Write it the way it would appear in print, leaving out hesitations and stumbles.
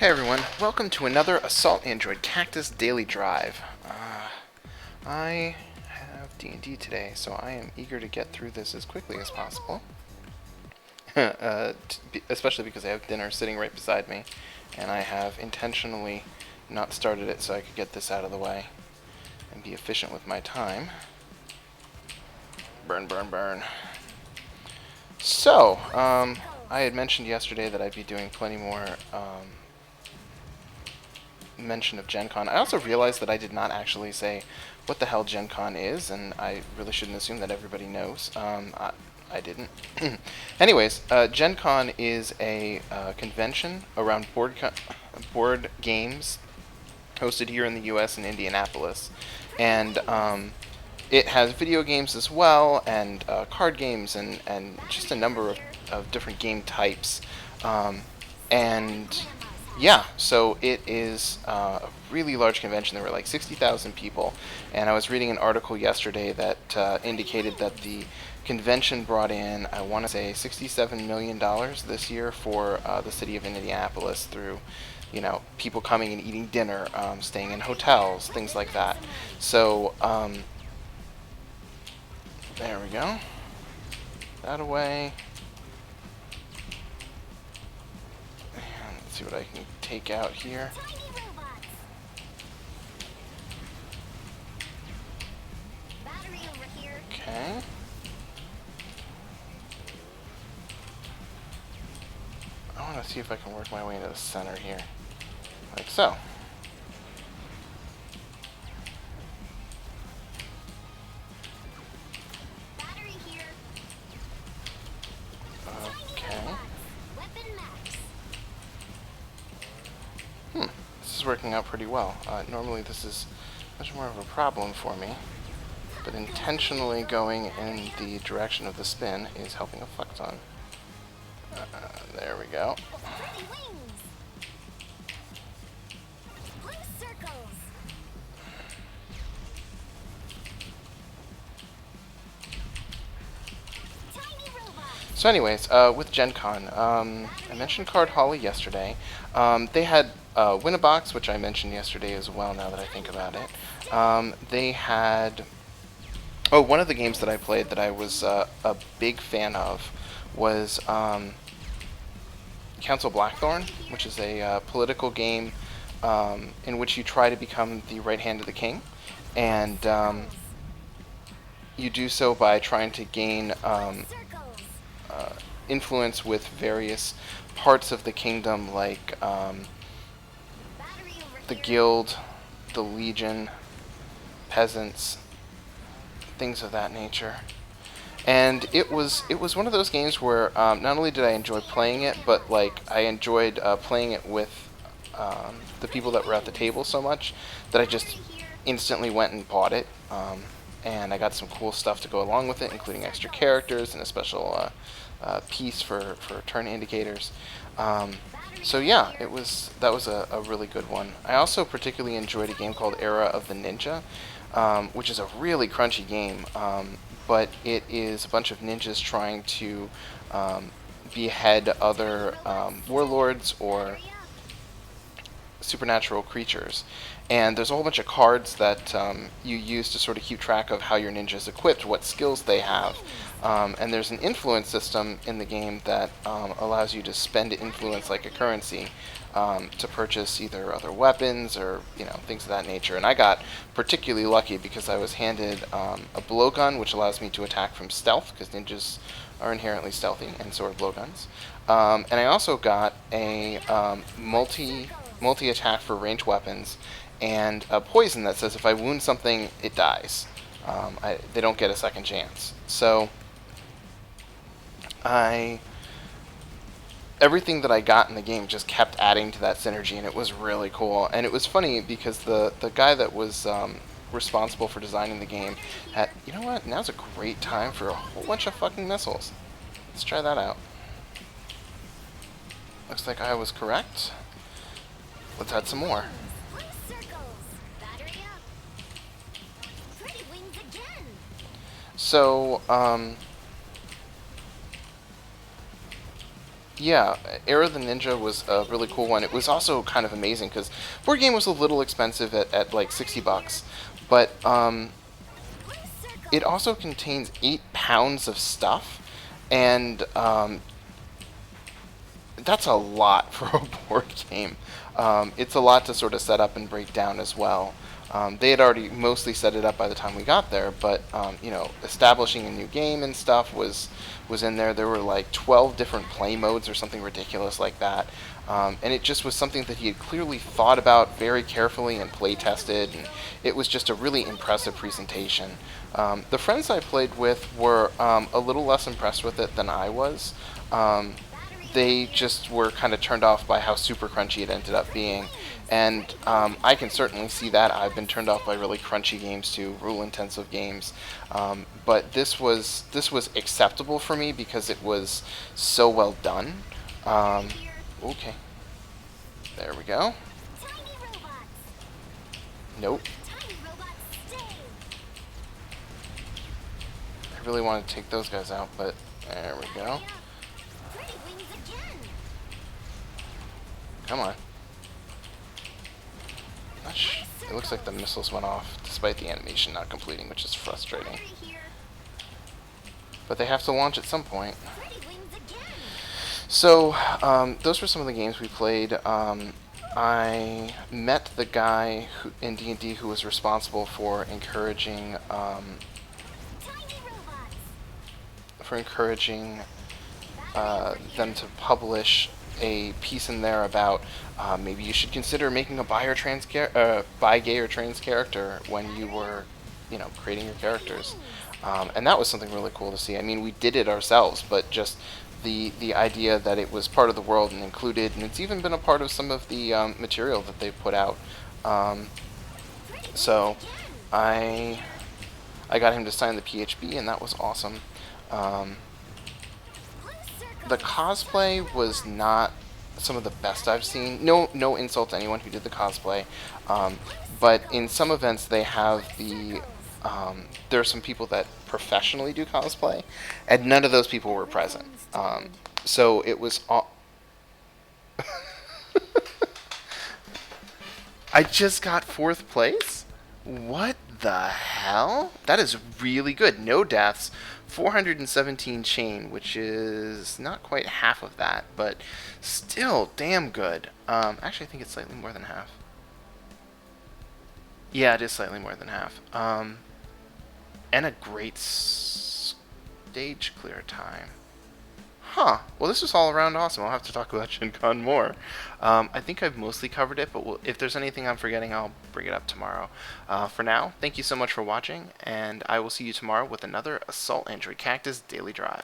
Hey everyone, welcome to another Assault Android Cactus Daily Drive. I have D&D today, so I am eager to get through this as quickly as possible. Especially because I have dinner sitting right beside me, and I have intentionally not started it so I could get this out of the way and be efficient with my time. Burn, burn, burn. So, I had mentioned yesterday that I'd be doing plenty more mention of Gen Con. I also realized that I did not actually say what the hell Gen Con is, and I really shouldn't assume that everybody knows. I didn't. Anyways, Gen Con is a convention around board games hosted here in the U.S. in Indianapolis, and it has video games as well, and card games, and just a number of different game types. And yeah, so it is a really large convention. There were like 60,000 people, and I was reading an article yesterday that indicated that the convention brought in, I want to say, $67 million this year for the city of Indianapolis through, you know, people coming and eating dinner, staying in hotels, things like that. So, there we go. That away. Let's see what I can take out here. Okay. I want to see if I can work my way into the center here. Like so. Okay. This is working out pretty well. Normally this is much more of a problem for me, but intentionally going in the direction of the spin is helping a fuck ton. There we go. So anyways, with Gen Con, I mentioned Card Holly yesterday. They had Win-A-Box, which I mentioned yesterday as well, now that I think about it. They had... Oh, one of the games that I played that I was a big fan of was Council Blackthorn, which is a political game in which you try to become the right hand of the king. And you do so by trying to gain influence with various parts of the kingdom, like the guild, the legion, peasants, things of that nature. And it was one of those games where not only did I enjoy playing it, but like I enjoyed playing it with the people that were at the table so much that I just instantly went and bought it. And I got some cool stuff to go along with it, including extra characters and a special piece for turn indicators. So yeah, that was a really good one. I also particularly enjoyed a game called Era of the Ninja, which is a really crunchy game, but it is a bunch of ninjas trying to behead other warlords or supernatural creatures. And there's a whole bunch of cards that you use to sort of keep track of how your ninja is equipped, what skills they have. And there's an influence system in the game that allows you to spend influence like a currency to purchase either other weapons or, you know, things of that nature. And I got particularly lucky because I was handed a blowgun, which allows me to attack from stealth, because ninjas are inherently stealthy, and so are blowguns. And I also got a multi-attack for ranged weapons, and a poison that says if I wound something, it dies. They don't get a second chance. So everything that I got in the game just kept adding to that synergy, and it was really cool. And it was funny because the guy that was responsible for designing the game had, you know what, now's a great time for a whole bunch of fucking missiles. Let's try that out. Looks like I was correct. Let's add some more. So, Yeah, Era the Ninja was a really cool one. It was also kind of amazing because board game was a little expensive at like $60, but it also contains 8 pounds of stuff, and that's a lot for a board game. It's a lot to sort of set up and break down as well. They had already mostly set it up by the time we got there, but establishing a new game and stuff was in there. There were like 12 different play modes or something ridiculous like that, and it just was something that he had clearly thought about very carefully and play tested, and it was just a really impressive presentation. The friends I played with were a little less impressed with it than I was. They just were kind of turned off by how super crunchy it ended up being. And I can certainly see that. I've been turned off by really crunchy games too, rule-intensive games. But this was acceptable for me because it was so well done. Okay, there we go. Nope. I really want to take those guys out, but there we go. Come on. It looks like the missiles went off, despite the animation not completing, which is frustrating. But they have to launch at some point. So, those were some of the games we played. I met the guy in D&D who was responsible for encouraging them to publish a piece in there about maybe you should consider making a bi gay or trans character when you were, creating your characters, and that was something really cool to see. I mean, we did it ourselves, but just the idea that it was part of the world and included, and it's even been a part of some of the material that they put out. So I got him to sign the PHB, and that was awesome. The cosplay was not some of the best I've seen. No insult to anyone who did the cosplay, but in some events they have there are some people that professionally do cosplay, and none of those people were present. So it was all. I just got 4th place? What the hell? That is really good. No deaths, 417 chain, which is not quite half of that, but still damn good. Actually, I think it's slightly more than half. Yeah, it is slightly more than half. And a great stage clear time. Huh. Well, this was all around awesome. I'll have to talk about Gen Con more. I think I've mostly covered it, but if there's anything I'm forgetting, I'll bring it up tomorrow. For now, thank you so much for watching, and I will see you tomorrow with another Assault Android Cactus Daily Drive.